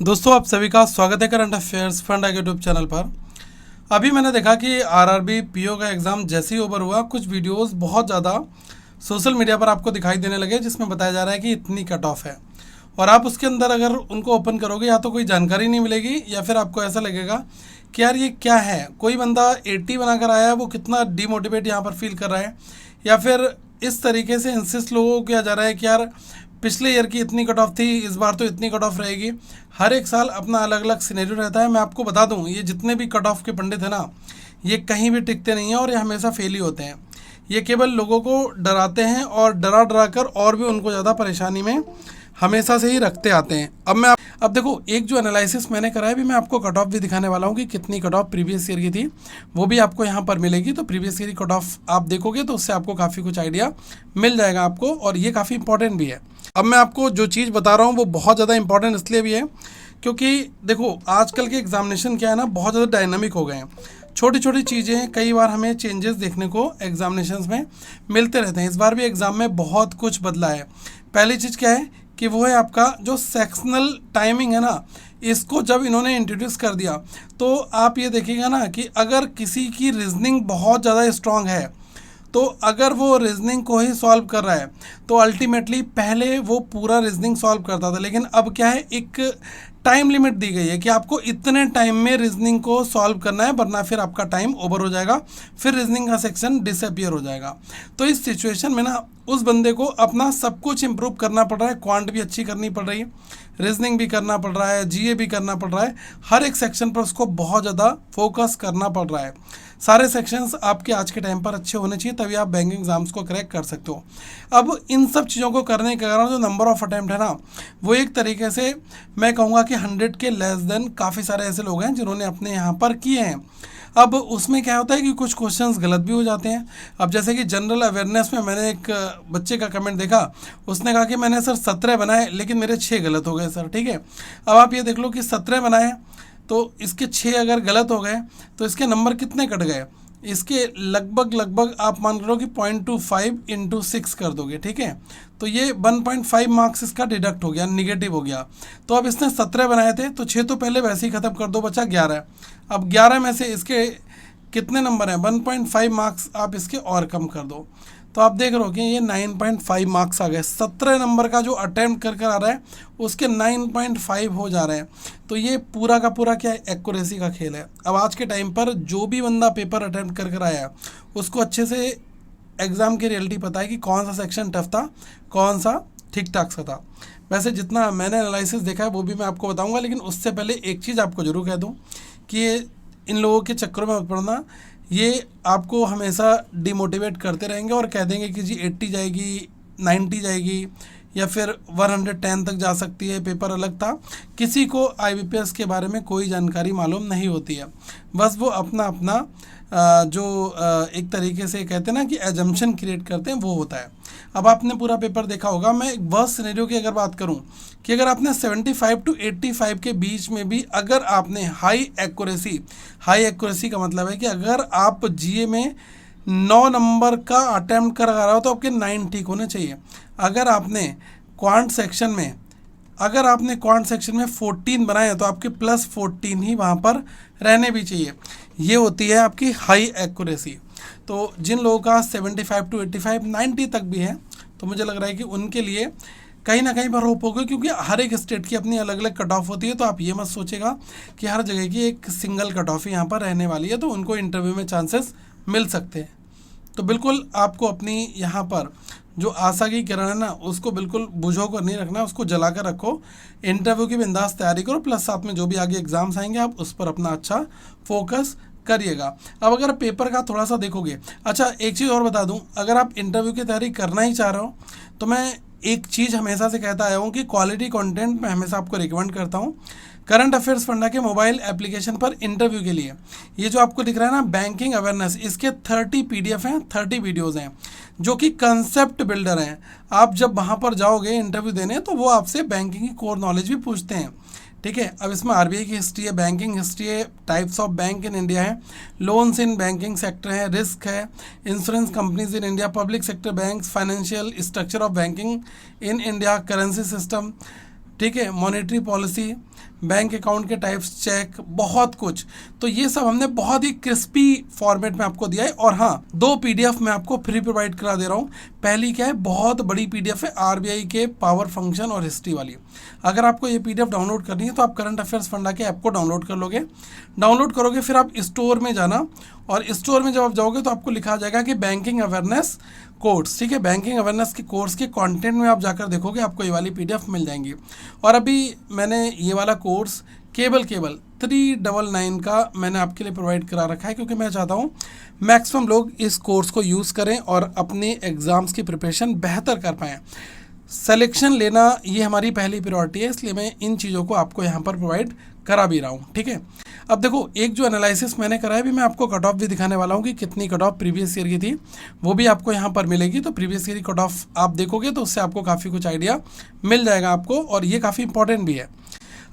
दोस्तों आप सभी का स्वागत है current affairs funda YouTube channel पर। अभी मैंने देखा कि आरआरबी पीओ का एग्ज़ाम जैसे ही ओवर हुआ कुछ वीडियोस बहुत ज़्यादा सोशल मीडिया पर आपको दिखाई देने लगे जिसमें बताया जा रहा है कि इतनी कट ऑफ है और आप उसके अंदर अगर उनको ओपन करोगे या तो कोई जानकारी नहीं मिलेगी या फिर आपको ऐसा लगेगा कि यार ये क्या है, कोई बंदा 80 बनाकर आया है वो कितना डीमोटिवेट यहाँ पर फील कर रहा है, या फिर इस तरीके से इंसिस्ट लोगों को किया जा रहा है कि यार पिछले ईयर की इतनी कट ऑफ थी, इस बार तो इतनी कट ऑफ रहेगी। हर एक साल अपना अलग अलग सिनेरियो रहता है। मैं आपको बता दूं ये जितने भी कट ऑफ के पंडित हैं ना, ये कहीं भी टिकते नहीं हैं और ये हमेशा फेल ही होते हैं। ये केवल लोगों को डराते हैं और डरा डरा कर और भी उनको ज़्यादा परेशानी में हमेशा से ही रखते आते हैं। अब देखो, एक जो एनालिसिस मैंने करा है भी मैं आपको कट ऑफ भी दिखाने वाला हूँ कि कितनी कट ऑफ प्रीवियस ईयर की थी, वो भी आपको यहाँ पर मिलेगी। तो प्रीवियस ईयर की कट ऑफ आप देखोगे तो उससे आपको काफ़ी कुछ आइडिया मिल जाएगा आपको, और ये काफ़ी इंपॉर्टेंट भी है। अब मैं आपको जो चीज़ बता रहा हूँ वो बहुत ज़्यादा इंपॉर्टेंट इसलिए भी है क्योंकि देखो आजकल के एग्जामिनेशन क्या है ना, बहुत ज़्यादा डायनामिक हो गए हैं। छोटी छोटी चीज़ें कई बार हमें चेंजेस देखने को एग्जामिनेशंस में मिलते रहते हैं। इस बार भी एग्ज़ाम में बहुत कुछ बदला है। पहली चीज़ क्या है कि वो है आपका जो सेक्शनल टाइमिंग है ना, इसको जब इन्होंने इंट्रोड्यूस कर दिया तो आप ये देखिएगा ना कि अगर किसी की रीजनिंग बहुत ज़्यादा स्ट्रांग है तो अगर वो रीजनिंग को ही सॉल्व कर रहा है तो अल्टीमेटली पहले वो पूरा रीजनिंग सॉल्व करता था, लेकिन अब क्या है, एक टाइम लिमिट दी गई है कि आपको इतने टाइम में रीजनिंग को सॉल्व करना है वरना फिर आपका टाइम ओवर हो जाएगा, फिर रीजनिंग का सेक्शन डिसअपियर हो जाएगा। तो इस सिचुएशन में ना उस बंदे को अपना सब कुछ इम्प्रूव करना पड़ रहा है। क्वांट भी अच्छी करनी पड़ रही है, रीजनिंग भी करना पड़ रहा है, जीए भी करना पड़ रहा है। हर एक सेक्शन पर उसको बहुत ज़्यादा फोकस करना पड़ रहा है। सारे सेक्शंस आपके आज के टाइम पर अच्छे होने चाहिए, तभी आप बैंकिंग एग्जाम्स को क्रैक कर सकते हो। अब इन सब चीज़ों को करने के कारण जो नंबर ऑफ अटैम्प्ट है ना, वो एक तरीके से मैं कहूँगा कि 100 के लेस देन काफ़ी सारे ऐसे लोग हैं जिन्होंने अपने यहाँ पर किए हैं। अब उसमें क्या होता है कि कुछ क्वेश्चंस गलत भी हो जाते हैं। अब जैसे कि जनरल अवेयरनेस में मैंने एक बच्चे का कमेंट देखा, उसने कहा कि मैंने सर 17 बनाए लेकिन मेरे 6 गलत हो गए सर। ठीक है, अब आप ये देख लो कि 17 बनाए तो इसके 6 अगर गलत हो गए तो इसके नंबर कितने कट गए, इसके लगभग आप मान लो कि 0.25 इंटू 6 कर दोगे। ठीक है, तो ये 1.5 मार्क्स इसका डिडक्ट हो गया, निगेटिव हो गया। तो अब इसने 17 बनाए थे तो 6 तो पहले वैसे ही ख़त्म कर दो, बचा 11। अब 11 में से इसके कितने नंबर हैं, 1.5 मार्क्स आप इसके और कम कर दो तो आप देख रहे हो कि ये 9.5 मार्क्स आ गए। 17 नंबर का जो अटैम्प्ट कर आ रहा है उसके 9.5 हो जा रहे हैं। तो ये पूरा का पूरा क्या है, एक्यूरेसी का खेल है। अब आज के टाइम पर जो भी बंदा पेपर अटैम्प्ट कर आया है उसको अच्छे से एग्ज़ाम की रियलिटी पता है कि कौन सा सेक्शन टफ था, कौन सा ठीक ठाक सा था। वैसे जितना मैंने एनालिसिस देखा है वो भी मैं आपको बताऊंगा, लेकिन उससे पहले एक चीज़ आपको ज़रूर कह दूं कि ये इन लोगों के चक्करों में मत पड़ना। ये आपको हमेशा डिमोटिवेट करते रहेंगे और कह देंगे कि जी 80 जाएगी, 90 जाएगी या फिर 110 तक जा सकती है, पेपर अलग था। किसी को आईबीपीएस के बारे में कोई जानकारी मालूम नहीं होती है, बस वो अपना अपना एक तरीके से कहते हैं ना कि एजम्पशन क्रिएट करते हैं, वो होता है। अब आपने पूरा पेपर देखा होगा। मैं एक वर्स्ट सिनेरियो की अगर बात करूं कि अगर आपने 75 टू 85 के बीच में भी अगर आपने हाई एक्यूरेसी का मतलब है कि अगर आप जीए में 9 नंबर का अटेम्प्ट कर रहा हो तो आपके 9 ठीक होने चाहिए। अगर आपने क्वांट सेक्शन में 14 बनाए तो आपके +14 ही वहाँ पर रहने भी चाहिए। ये होती है आपकी हाई एक्यूरेसी। तो जिन लोगों का 75 टू 85 90 तक भी है तो मुझे लग रहा है कि उनके लिए कहीं ना कहीं पर होप होगा, क्योंकि हर एक स्टेट की अपनी अलग अलग कट ऑफ होती है। तो आप ये मत सोचेगा कि हर जगह की एक सिंगल कट ऑफ यहाँ पर रहने वाली है तो उनको इंटरव्यू में चांसेस मिल सकते हैं। तो बिल्कुल आपको अपनी यहाँ पर जो आशा की किरण है ना उसको बिल्कुल बुझो कर नहीं रखना, उसको जला कर रखो। इंटरव्यू की बिंदास तैयारी करो, प्लस साथ में जो भी आगे एग्जाम्स आएंगे आप उस पर अपना अच्छा फोकस करिएगा। अब अगर पेपर का थोड़ा सा देखोगे, अच्छा एक चीज़ और बता दूं, अगर आप इंटरव्यू की तैयारी करना ही चाह रहे हो तो मैं एक चीज़ हमेशा से कहता आया हूँ कि क्वालिटी कंटेंट मैं हमेशा आपको रिकमेंड करता हूँ। करंट अफेयर्स फंडा के मोबाइल एप्लीकेशन पर इंटरव्यू के लिए ये जो आपको दिख रहा है ना बैंकिंग अवेयरनेस, इसके 30 पीडीएफ हैं, 30 वीडियोज़ हैं जो कि कंसेप्ट बिल्डर हैं। आप जब वहाँ पर जाओगे इंटरव्यू देने तो वो आपसे बैंकिंग की कोर नॉलेज भी पूछते हैं। ठीक है, अब इसमें आरबीआई की हिस्ट्री है, बैंकिंग हिस्ट्री है, types of bank in India है, लोन्स इन बैंकिंग सेक्टर है, रिस्क है, insurance companies in India, public sector banks, financial structure of banking in India, currency system, ठीक है, मॉनेटरी पॉलिसी, बैंक अकाउंट के types, check, बहुत कुछ। तो ये सब हमने बहुत ही क्रिस्पी फॉर्मेट में आपको दिया है। और हाँ, 2 PDF मैं आपको फ्री प्रोवाइड करा दे रहा हूँ। पहली क्या है, बहुत बड़ी PDF है RBI के पावर फंक्शन और हिस्ट्री वाली। अगर आपको ये PDF डाउनलोड करनी है तो आप करंट अफेयर्स फंडा के ऐप को डाउनलोड कर लोगे। डाउनलोड करोगे, फिर आप स्टोर में जाना, और स्टोर में जब आप जाओगे तो आपको लिखा जाएगा कि बैंकिंग अवेयरनेस कोर्स, ठीक है। बैंकिंग अवेयरनेस के कोर्स के कंटेंट में आप जाकर देखोगे, आपको ये वाली PDF मिल जाएंगी। और अभी मैंने ये वाला कोर्स केवल 399 का मैंने आपके लिए प्रोवाइड करा रखा है, क्योंकि मैं चाहता हूँ मैक्सिमम लोग इस कोर्स को यूज़ करें और अपने एग्ज़ाम्स की प्रिपरेशन बेहतर कर पाएँ। सिलेक्शन लेना ये हमारी पहली प्रायोरिटी है, इसलिए मैं इन चीज़ों को आपको यहाँ पर प्रोवाइड करा भी रहा हूँ, ठीक है। अब देखो, एक जो एनालिसिस मैंने करा है, भी मैं आपको कट ऑफ भी दिखाने वाला हूँ कि कितनी कट ऑफ प्रीवियस ईयर की थी, वो भी आपको यहाँ पर मिलेगी। तो प्रीवियस ईयर की कट ऑफ आप देखोगे तो उससे आपको काफ़ी कुछ आइडिया मिल जाएगा आपको, और ये काफ़ी इंपॉर्टेंट भी है।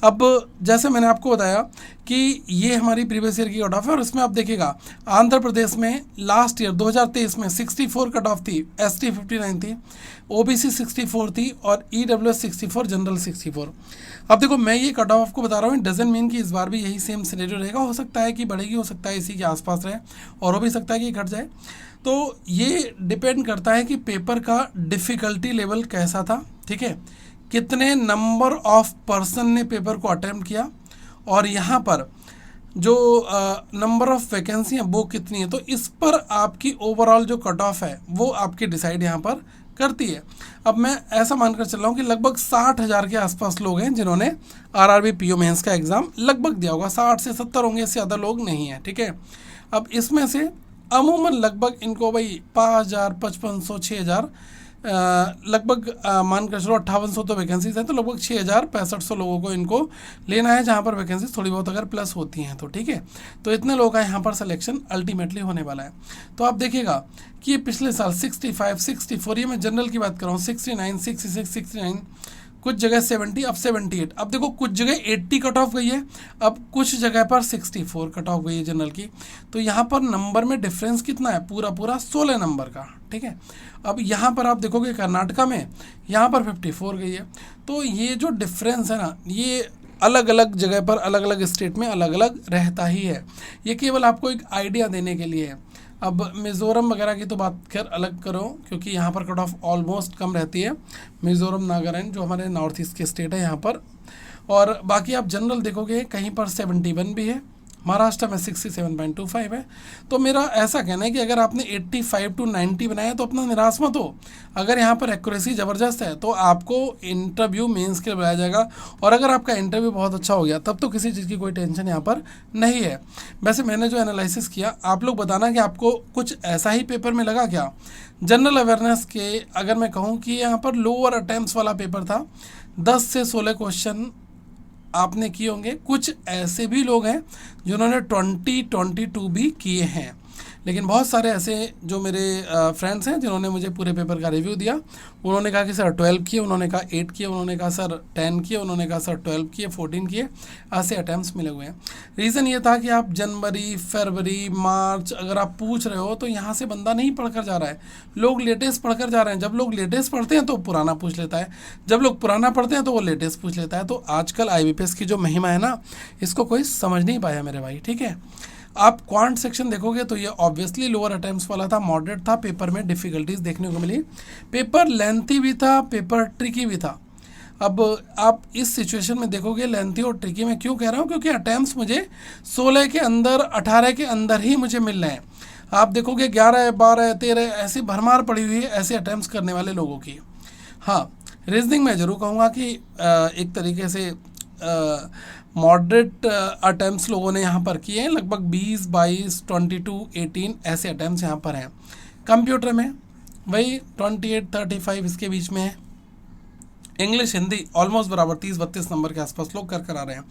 अब जैसे मैंने आपको बताया कि ये हमारी प्रीवियस ईयर की कट ऑफ है, और इसमें आप देखिएगा आंध्र प्रदेश में लास्ट ईयर 2023 में 64 कट ऑफ थी, ST 59 थी, OBC 64 थी, और EWS 64, जनरल 64। अब देखो, मैं ये कट ऑफ आपको बता रहा हूँ, डजन मीन कि इस बार भी यही सेम सिनेरियो रहेगा। हो सकता है कि बढ़ेगी, हो सकता है इसी के आसपास रहे, और हो भी सकता है कि घट जाए। तो ये डिपेंड करता है कि पेपर का डिफ़िकल्टी लेवल कैसा था, ठीक है, कितने नंबर ऑफ पर्सन ने पेपर को अटेम्प्ट किया, और यहाँ पर जो नंबर ऑफ वैकेंसी है वो कितनी है। तो इस पर आपकी ओवरऑल जो कट ऑफ है वो आपकी डिसाइड यहाँ पर करती है। अब मैं ऐसा मानकर चल रहा हूँ कि लगभग 60,000 के आसपास लोग हैं जिन्होंने RRB PO मेंस का एग्ज़ाम लगभग दिया होगा। 60 से 70 होंगे, इससे ज़्यादा लोग नहीं हैं, ठीक है। अब इसमें से अमूमन लगभग इनको भाई 5,000, 5,500, 6,000 लगभग मानकर चलो 5800 तो वैकेंसीज हैं, तो लगभग 6,000-6500 लोगों को इनको लेना है, जहाँ पर वैकेंसीज थोड़ी बहुत अगर प्लस होती हैं तो, ठीक है। तो इतने लोग का यहाँ पर सिलेक्शन अल्टीमेटली होने वाला है। तो आप देखिएगा कि ये पिछले साल 65, 64, ये मैं जनरल की बात कर रहा हूँ, 69, 66, 69, कुछ जगह 70, अब 78। अब देखो, कुछ जगह 80 कट ऑफ गई है, अब कुछ जगह पर 64 कट ऑफ गई है जनरल की। तो यहाँ पर नंबर में डिफरेंस कितना है, पूरा 16 नंबर का, ठीक है। अब यहाँ पर आप देखोगे कर्नाटका में यहाँ पर 54 गई है। तो ये जो डिफरेंस है ना, ये अलग अलग जगह पर, अलग अलग स्टेट में अलग अलग रहता ही है। ये केवल आपको एक आइडिया देने के लिए है। अब मिज़ोरम वगैरह की तो बात खैर अलग करो, क्योंकि यहाँ पर कट ऑफ ऑलमोस्ट कम रहती है। मिज़ोरम, नागालैंड जो हमारे नॉर्थ ईस्ट के स्टेट है यहाँ पर। और बाकी आप जनरल देखोगे कहीं पर 71 भी है, महाराष्ट्र में 67.25 है। तो मेरा ऐसा कहना है कि अगर आपने 85 to 90 बनाया तो अपना निराश मत हो। अगर यहाँ पर एक्यूरेसी ज़बरदस्त है तो आपको इंटरव्यू मेंस के लिए बुलाया जाएगा, और अगर आपका इंटरव्यू बहुत अच्छा हो गया तब तो किसी चीज़ की कोई टेंशन यहाँ पर नहीं है। वैसे मैंने जो एनालिसिस किया, आप लोग बताना कि आपको कुछ ऐसा ही पेपर में लगा क्या। जनरल अवेयरनेस के अगर मैं कहूँ कि यहाँ पर लोअर अटैम्प्ट्स वाला पेपर था, 10 से 16 क्वेश्चन आपने किए होंगे। कुछ ऐसे भी लोग हैं जिन्होंने 20-22 भी किए हैं, लेकिन बहुत सारे ऐसे जो मेरे फ्रेंड्स हैं जिन्होंने मुझे पूरे पेपर का रिव्यू दिया, उन्होंने कहा कि सर 12 किए, उन्होंने कहा 8 किए, उन्होंने कहा सर 10 किए, उन्होंने कहा सर 12 किए, 14 किए, ऐसे अटैम्प्ट्स मिले हुए हैं। रीज़न ये था कि आप जनवरी, फरवरी, मार्च अगर आप पूछ रहे हो तो यहाँ से बंदा नहीं पढ़कर जा रहा है, लोग लेटेस्ट पढ़कर जा रहे हैं। जब लोग लेटेस्ट पढ़ते हैं तो पुराना पूछ लेता है, जब लोग पुराना पढ़ते हैं तो वो लेटेस्ट पूछ लेता है। तो आजकल IBPS की जो महिमा है ना, इसको कोई समझ नहीं पाया मेरे भाई, ठीक है। आप क्वांट सेक्शन देखोगे तो ये ऑब्वियसली लोअर अटेम्प्ट्स वाला था, मॉडरेट था, पेपर में डिफ़िकल्टीज देखने को मिली, पेपर लेंथी भी था, पेपर ट्रिकी भी था। अब आप इस सिचुएशन में देखोगे लेंथी और ट्रिकी में क्यों कह रहा हूँ, क्योंकि अटैम्प्ट्स मुझे 16 के अंदर, 18 के अंदर ही मुझे मिल रहे हैं। आप देखोगे 11, 12, 13 ऐसी भरमार पड़ी हुई है ऐसे अटैम्प्ट्स करने वाले लोगों की। हाँ, रीजनिंग मैं ज़रूर कहूँगा कि एक तरीके से मॉडरेट अटैम्प्ट्स लोगों ने यहाँ पर किए हैं, लगभग 20, 22, 22, 18 ऐसे अटैम्प्ट्स यहाँ पर हैं। कंप्यूटर में वही 28, 35 इसके बीच में है। इंग्लिश, हिंदी ऑलमोस्ट बराबर 30-32 नंबर के आसपास लोग कर आ रहे हैं।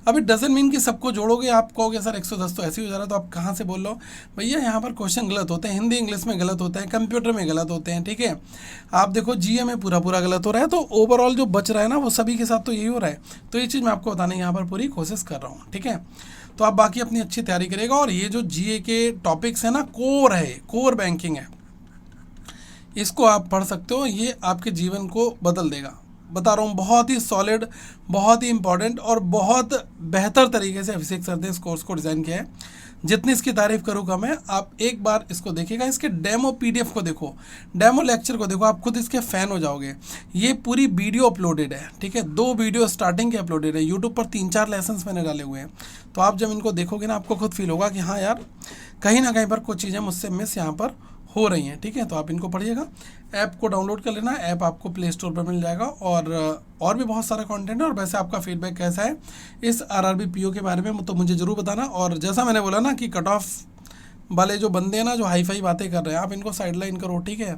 अब इट डजंट मीन कि सबको जोड़ोगे आप कहोगे सर 110 तो ऐसे ही हो जा रहा है, तो आप कहाँ से बोल रहे हो भैया। यहाँ पर क्वेश्चन गलत होते हैं, हिंदी इंग्लिश में गलत होते हैं, कंप्यूटर में गलत होते हैं, ठीक है। आप देखो GA में पूरा गलत हो रहा है, तो ओवरऑल जो बच रहा है ना वो सभी के साथ तो यही हो रहा है। तो ये चीज़ मैं आपको बताने यहाँ पर पूरी कोशिश कर रहा हूँ, ठीक है। तो आप बाकी अपनी अच्छी तैयारी करेगा, और ये जो GA के टॉपिक्स हैं ना, कोर है, कोर बैंकिंग है, इसको आप पढ़ सकते हो, ये आपके जीवन को बदल देगा। बता रहा हूँ बहुत ही सॉलिड, बहुत ही इंपॉर्टेंट और बहुत बेहतर तरीके से अभिषेक सर ने इस कोर्स को डिज़ाइन किया है। जितनी इसकी तारीफ करूँगा मैं, आप एक बार इसको देखिएगा, इसके डेमो पीडीएफ को देखो, डेमो लेक्चर को देखो, आप खुद इसके फ़ैन हो जाओगे। ये पूरी वीडियो अपलोडेड है, ठीक है, 2 वीडियो स्टार्टिंग के अपलोडेड है, यूट्यूब पर 3-4 लेसन्स मैंने डाले हुए हैं। तो आप जब इनको देखोगे ना, आपको खुद फील होगा कि हाँ यार, कहीं ना कहीं पर कुछ चीज़ें मुझसे मिस यहाँ पर हो रही हैं, ठीक है। तो आप इनको पढ़िएगा, ऐप को डाउनलोड कर लेना, ऐप आपको प्ले स्टोर पर मिल जाएगा, और भी बहुत सारा कंटेंट है। और वैसे आपका फीडबैक कैसा है इस आरआरबी पीओ के बारे में तो मुझे ज़रूर बताना। और जैसा मैंने बोला ना कि कट ऑफ वाले जो बंदे हैं ना, जो हाई फाई बातें कर रहे हैं, आप इनको साइडलाइन करो, ठीक है।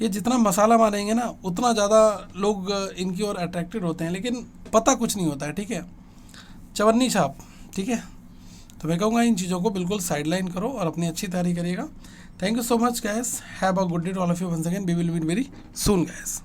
ये जितना मसाला मारेंगे ना, उतना ज़्यादा लोग इनकी ओर अट्रैक्टेड होते हैं, लेकिन पता कुछ नहीं होता है, ठीक है, चवन्नी छाप, ठीक है। तो मैं कहूँगा इन चीज़ों को बिल्कुल साइडलाइन करो और अपनी अच्छी तैयारी करिएगा। Thank you so much guys, have a good day to all of you once again, we will meet very soon guys.